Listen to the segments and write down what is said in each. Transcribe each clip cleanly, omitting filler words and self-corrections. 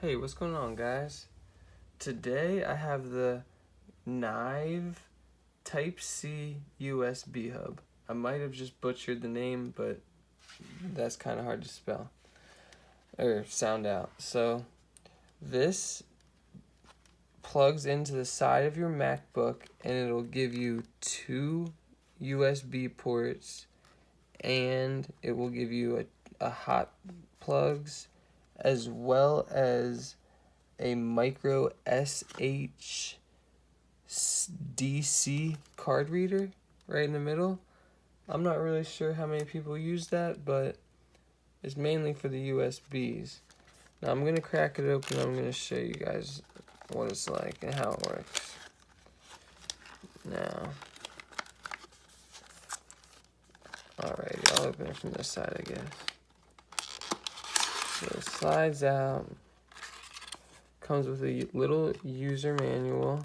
Hey, what's going on, guys? Today I have the Knaive Type-C USB hub. I might have just butchered the name, but that's kind of hard to spell or sound out. So this plugs into the side of your MacBook and it'll give you 2 USB ports, and it will give you a hot plugs as well as a micro SH DC card reader right in the middle. I'm not really sure how many people use that, but it's mainly for the USBs. Now I'm going to crack it open. I'm going to show you guys what it's like and how it works. Now, alrighty, I'll open it from this side, I guess. So it slides out. Comes with a little user manual.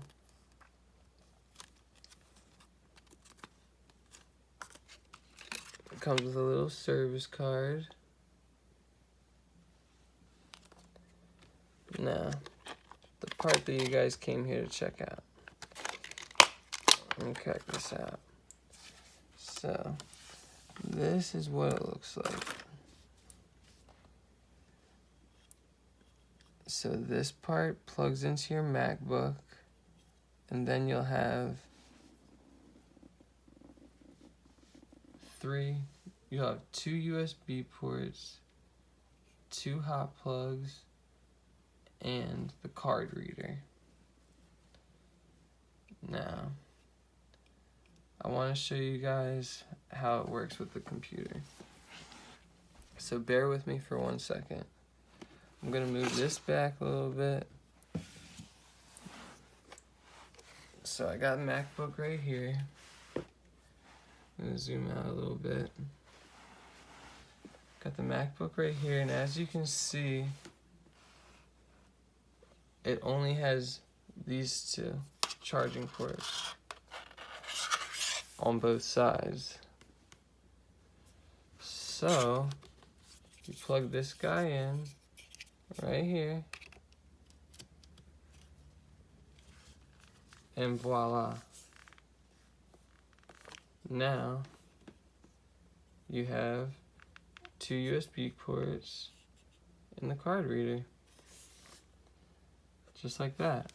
It comes with a little service card. Now, the part that you guys came here to check out. Let me crack this out. So, this is what it looks like. So this part plugs into your MacBook, and then you'll have you'll have 2 USB ports, 2 hot plugs, and the card reader. Now, I want to show you guys how it works with the computer. So bear with me for 1 second. I'm going to move this back a little bit. So I got a MacBook right here. I'm going to zoom out a little bit. Got the MacBook right here, and as you can see, it only has these 2 charging ports on both sides. So you plug this guy in right here, and voila. Now you have 2 USB ports and the card reader, just like that.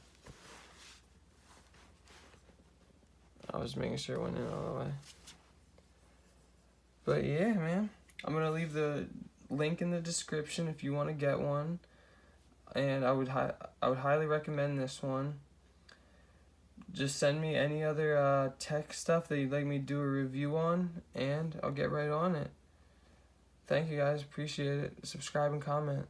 I was making sure it went in all the way. But yeah, man, I'm gonna leave the link in the description if you want to get one, and I would highly recommend this one. Just send me any other tech stuff that you'd like me to do a review on, and I'll get right on it. Thank you guys, appreciate it. Subscribe and comment.